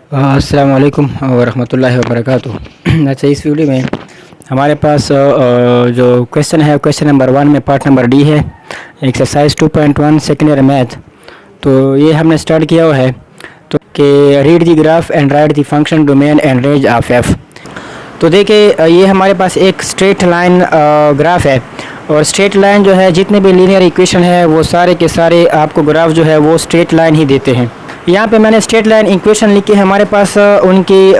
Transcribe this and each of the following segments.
अस्सलाम वालेकुम वरहमतुल्लाहि वबरकातुहू। अच्छा, इस वीडियो में हमारे पास जो क्वेश्चन है, क्वेश्चन नंबर 1 में पार्ट नंबर डी है, एक्सरसाइज 2.1 सेकेंड ईयर मैथ। तो ये हमने स्टार्ट किया हुआ है तो कि read the graph and right the function domain and range of F. तो देखिए, ये हमारे पास एक स्ट्रेट लाइन ग्राफ है, और स्ट्रेट लाइन जो है, जितने भी लीनियर इक्वेशन है वो सारे के सारे आपको ग्राफ जो है वो स्ट्रेट लाइन ही देते हैं। यहाँ पे मैंने स्ट्रेट लाइन इक्वेशन लिखी है। हमारे पास उनकी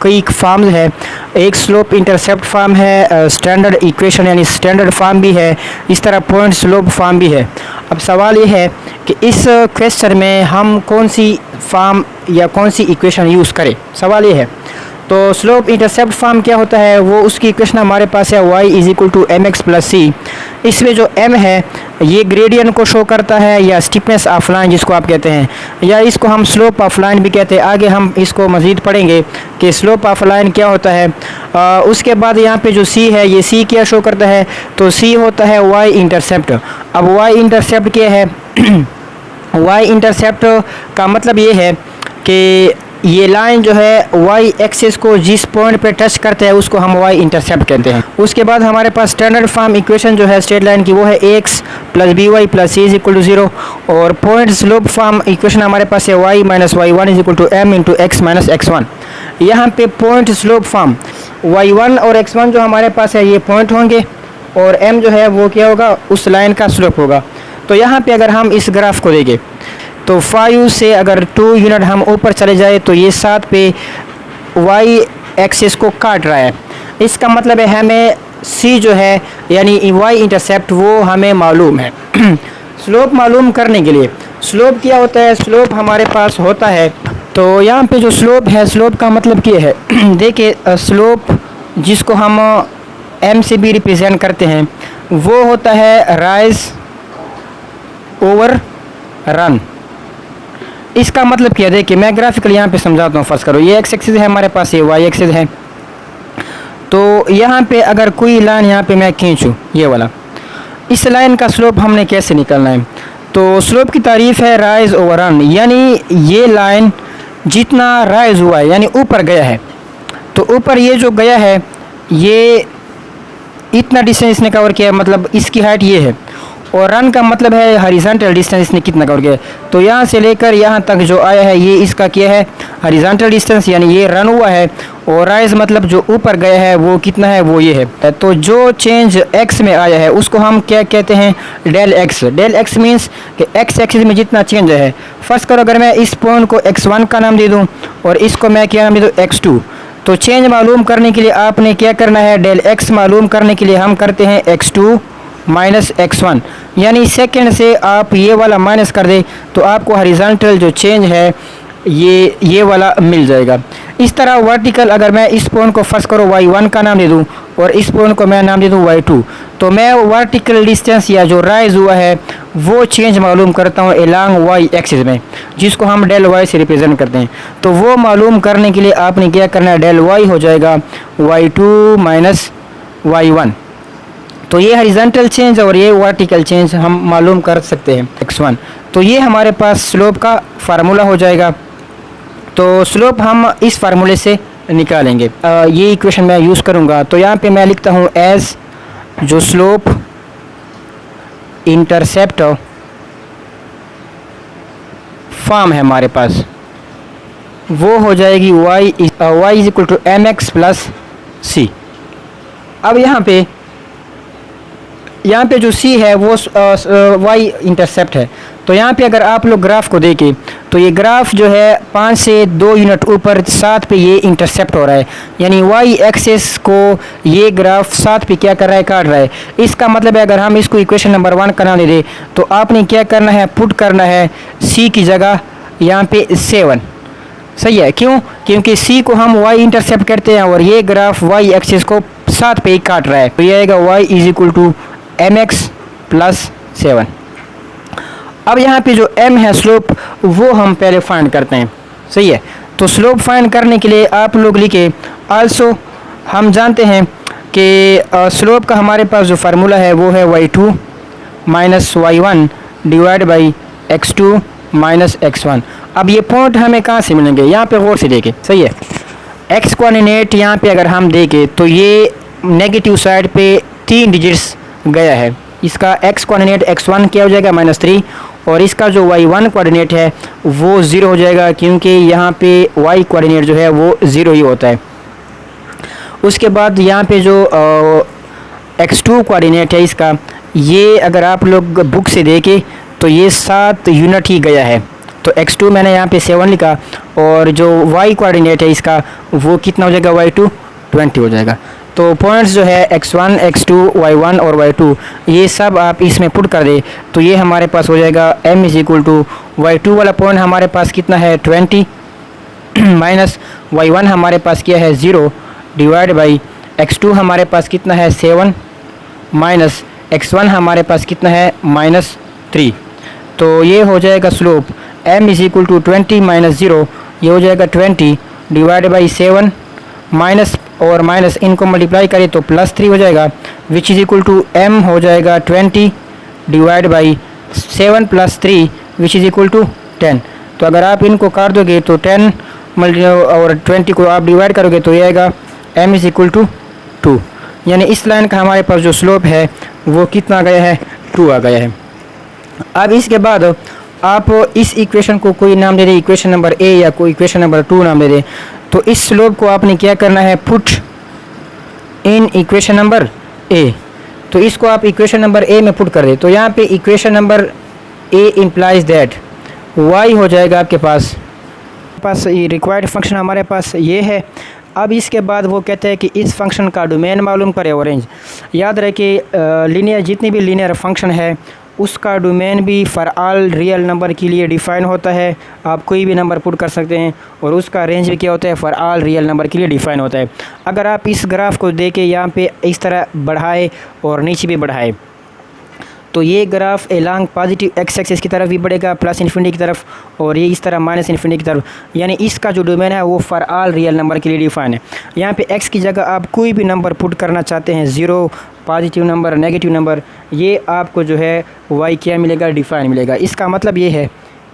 कई फॉर्म्स है। एक स्लोप इंटरसेप्ट फॉर्म है, स्टैंडर्ड इक्वेशन यानी स्टैंडर्ड फॉर्म भी है, इस तरह पॉइंट स्लोप फॉर्म भी है। अब सवाल ये है कि इस क्वेश्चन में हम कौन सी फॉर्म या कौन सी इक्वेशन यूज़ करें, सवाल ये है। तो स्लोप इंटरसेप्ट फॉर्म क्या होता है, वो उसकी इक्वेशन हमारे पास है y = mx + c। इसमें जो m है ये ग्रेडियंट को शो करता है, या स्टीपनेस ऑफ लाइन जिसको आप कहते हैं, या इसको हम स्लोप ऑफ लाइन भी कहते हैं। आगे हम इसको मज़ीद पढ़ेंगे कि स्लोप ऑफ लाइन क्या होता है। उसके बाद यहाँ पे जो c है, ये c क्या शो करता है, तो c होता है y इंटरसेप्ट। अब y इंटरसेप्ट क्या है y इंटरसेप्ट का मतलब ये है कि ये लाइन जो है y एक्सिस को जिस पॉइंट पे टच करते हैं उसको हम y इंटरसेप्ट कहते हैं। उसके बाद हमारे पास स्टैंडर्ड फॉर्म इक्वेशन जो है स्ट्रेट लाइन की, वो है ax + by + c = 0। और पॉइंट स्लोप फॉर्म इक्वेशन हमारे पास है y - y1 = m × x - x1। यहाँ पे पॉइंट स्लोप फॉर्म y1 और x1 जो हमारे पास है ये पॉइंट होंगे, और m जो है वो क्या होगा, उस लाइन का स्लोप होगा। तो यहाँ पे अगर हम इस ग्राफ को देखें तो 5 से अगर 2 यूनिट हम ऊपर चले जाए तो ये 7 पे y एक्सिस को काट रहा है। इसका मतलब है हमें c जो है यानी y इंटरसेप्ट वो हमें मालूम है। स्लोप मालूम करने के लिए स्लोप क्या होता है, स्लोप हमारे पास होता है, तो यहाँ पे जो स्लोप है, स्लोप का मतलब क्या है देखिए, स्लोप जिसको हम m से भी रिप्रेजेंट करते हैं वो होता है राइज ओवर रन। इसका मतलब क्या है, देखिए मैं ग्राफिकल यहाँ पे समझाता हूँ। फर्स्ट करो, ये एक्स एक्सिस है हमारे पास, ये वाई एक्सिस है। तो यहाँ पे अगर कोई लाइन यहाँ पे मैं खींचूँ, ये वाला, इस लाइन का स्लोप हमने कैसे निकालना है। तो स्लोप की तारीफ है राइज ओवर रन, यानी ये लाइन जितना राइज हुआ है यानी ऊपर गया है, तो ऊपर ये जो गया है ये इतना डिस्टेंस इसने कवर किया है, मतलब इसकी हाइट ये है। और रन का मतलब है हॉरिजॉन्टल डिस्टेंस इसने कितना कवर किया, तो यहाँ से लेकर यहाँ तक जो आया है ये इसका क्या है, हॉरिजॉन्टल डिस्टेंस, यानी ये रन हुआ है। और राइज मतलब जो ऊपर गया है वो कितना है, वो ये है। तो जो चेंज x में आया है उसको हम क्या कहते हैं, del x। Del x means कि x एक्सिस में जितना चेंज है। फर्स्ट करो, अगर मैं इस पॉइंट को x1 का नाम दे दूँ और इसको मैं क्या नाम दे दूँ, x2, तो चेंज मालूम करने के लिए आपने क्या करना है, डेल x मालूम करने के लिए हम करते हैं x2 - x1, यानी सेकंड से आप ये वाला माइनस कर दें तो आपको हॉरिजॉन्टल जो चेंज है ये वाला मिल जाएगा। इस तरह वर्टिकल, अगर मैं इस पॉइंट को फर्स्ट करो y1 का नाम दे दूँ और इस पॉइंट को मैं नाम दे दूँ y2, तो मैं वर्टिकल डिस्टेंस या जो राइज हुआ है वो चेंज मालूम करता हूँ एलॉन्ग y एक्सिस में, जिसको हम डेल y से रिप्रेजेंट करते हैं। तो वो मालूम करने के लिए आपने क्या करना है, डेल y हो जाएगा y2 - y1। तो ये हॉरिजॉन्टल चेंज और ये वर्टिकल चेंज हम मालूम कर सकते हैं x1। तो ये हमारे पास स्लोप का फार्मूला हो जाएगा। तो स्लोप हम इस फार्मूले से निकालेंगे। ये इक्वेशन मैं यूज़ करूँगा। तो यहाँ पे मैं लिखता हूँ एज जो स्लोप इंटरसेप्ट फॉर्म है हमारे पास वो हो जाएगी y = mx + c। अब यहाँ पे जो c है वो y इंटरसेप्ट है। तो यहाँ पे अगर आप लोग ग्राफ को देखें तो ये ग्राफ जो है 5 से 2 यूनिट ऊपर 7 पे ये इंटरसेप्ट हो रहा है, यानी y एक्सिस को ये ग्राफ 7 पे क्या कर रहा है, काट रहा है। इसका मतलब है अगर हम इसको इक्वेशन नंबर 1 का नाम दे दें तो आपने क्या करना है, पुट करना है c की जगह यहाँ पे 7। सही है, क्यों, क्योंकि c को हम y इंटरसेप्ट करते हैं और ये ग्राफ y एक्सिस को 7 पे ही काट रहा है। तो ये आएगा y = mx + 7। अब यहाँ पे जो m है स्लोप वो हम पहले फाइंड करते हैं। सही है, तो स्लोप फाइंड करने के लिए आप लोग लिखे आल्सो, हम जानते हैं कि स्लोप का हमारे पास जो फार्मूला है वो है y2 - y1 / x2 - x1। अब ये पॉइंट हमें कहाँ से मिलेंगे, यहाँ पे गौर से देखें, सही है। एक्स कोऑर्डिनेट यहाँ पे अगर हम देखें तो ये नेगेटिव साइड पे 3 डिजिट्स गया है। इसका एक्स कोऑर्डिनेट x1 क्या हो जाएगा -3, और इसका जो y1 कोऑर्डिनेट है वो 0 हो जाएगा, क्योंकि यहाँ पे y कोऑर्डिनेट जो है वो 0 ही होता है। उसके बाद यहाँ पे जो x2 कोऑर्डिनेट है इसका, ये अगर आप लोग बुक से देखें तो ये 7 यूनिट ही गया है। तो x2 मैंने यहाँ पे 7 लिखा, और जो y कोऑर्डिनेट है इसका वो कितना हो जाएगा, y2 20 हो जाएगा। तो पॉइंट्स जो है x1, x2, y1 और y2 ये सब आप इसमें पुट कर दे तो ये हमारे पास हो जाएगा m = y2 वाला पॉइंट हमारे पास कितना है 20 माइनस y1 हमारे पास क्या है 0 डिवाइड बाई x2 हमारे पास कितना है 7 माइनस x1 हमारे पास कितना है -3। तो ये हो जाएगा स्लोप m = 20 माइनस 0, ये हो जाएगा 20 डिवाइड बाई 7 माइनस और माइनस इनको मल्टीप्लाई करें तो +3 हो जाएगा, which is equal to m हो जाएगा 20 divide by 7 + 3 which is equal to 10। तो अगर आप इनको काट दोगे तो 10 और 20 को आप डिवाइड करोगे तो ये आएगा m = 2, यानी इस लाइन का हमारे पास जो स्लोप है वो कितना आ गया है 2 आ गया है। अब इसके बाद आप इस इक्वेशन को कोई नाम दे दें, इक्वेशन नंबर a या कोई इक्वेशन नंबर 2 नाम दे दें। तो इस स्लोप को आपने क्या करना है, put in equation number a। तो इसको आप इक्वेशन नंबर a में पुट कर दे तो यहाँ पे equation number a implies that y हो जाएगा आपके पास ये रिक्वायर्ड फंक्शन हमारे पास ये है। अब इसके बाद वो कहते हैं कि इस फंक्शन का डोमेन मालूम करें और रेंज। याद रहे कि लीनियर जितनी भी लीनियर फंक्शन है उसका डोमेन भी फॉर ऑल रियल नंबर के लिए डिफ़ाइन होता है। आप कोई भी नंबर पुट कर सकते हैं, और उसका रेंज भी क्या होता है, फॉर ऑल रियल नंबर के लिए डिफ़ाइन होता है। अगर आप इस ग्राफ को देखें यहाँ पे इस तरह बढ़ाए और नीचे भी बढ़ाए तो ये graph along positive x axis की तरफ भी बढ़ेगा +∞ की तरफ, और ये इस तरह -∞ की तरफ, यानी इसका जो डोमेन है वो फॉर ऑल रियल नंबर के लिए डिफ़ाइन है। यहाँ पे x की जगह आप कोई भी नंबर पुट करना चाहते हैं, 0, पॉजिटिव नंबर, नेगेटिव नंबर, ये आपको जो है y क्या मिलेगा, डिफ़ाइन मिलेगा। इसका मतलब ये है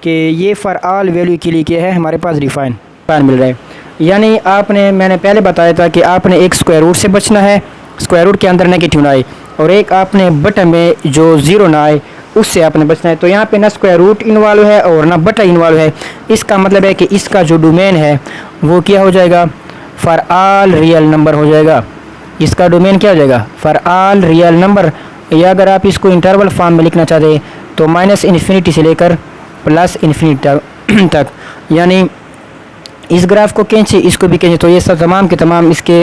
कि ये फॉर ऑल वैल्यू के लिए क्या है हमारे पास डिफ़ाइन मिल रहा है। यानी मैंने पहले बताया था कि आपने एक स्क्वायर रूट से बचना है, स्क्वायर रूट के अंदर नेगेटिव ना आए, और एक आपने बटा में जो 0 ना आए उससे आपने बचना है। तो यहाँ पे ना स्क्वायर रूट इन्वॉल्व है और ना बटा इन्वॉल्व है। इसका मतलब है कि इसका जो डोमेन है वो क्या हो जाएगा, फॉर ऑल रियल नंबर हो जाएगा। इसका डोमेन क्या हो जाएगा, फॉर ऑल रियल नंबर। या अगर आप इसको इंटरवल फॉर्म में लिखना चाहते हैं तो -∞ से लेकर +∞ तक, यानी इस ग्राफ को खींचे इसको भी खींचे तो ये सब तमाम के तमाम इसके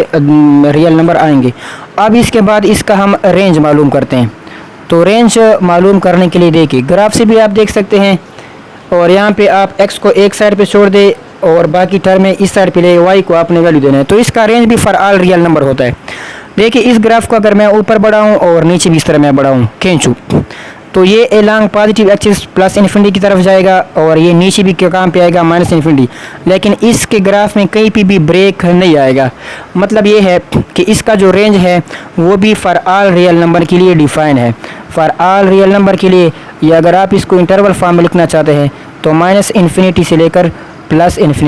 रियल नंबर आएंगे। अब इसके बाद इसका हम रेंज मालूम करते हैं। तो रेंज मालूम करने के लिए देखिए ग्राफ से भी आप देख सकते हैं, और यहाँ पे आप x को एक साइड पे छोड़ दे और बाकी टर्म में इस साइड पे ले, y को आपने वैल्यू देना है। तो इसका रेंज भी फॉर ऑल रियल नंबर होता है। देखिए इस ग्राफ को अगर मैं ऊपर बढ़ाऊँ और नीचे भी इस तरह मैं बढ़ाऊँ खींचूँ तो ये एलॉन्ग पॉजिटिव एक्सिस +∞ की तरफ जाएगा, और ये नीचे भी कहाँ पे आएगा -∞। लेकिन इसके ग्राफ में कहीं पे भी ब्रेक नहीं आएगा। मतलब ये है कि इसका जो रेंज है वो भी फॉर ऑल रियल नंबर के लिए डिफ़ाइन है। फॉर ऑल रियल नंबर के लिए, या अगर आप इसको इंटरवल फॉर्म में लिखना चाहते हैं तो -∞ से लेकर +∞।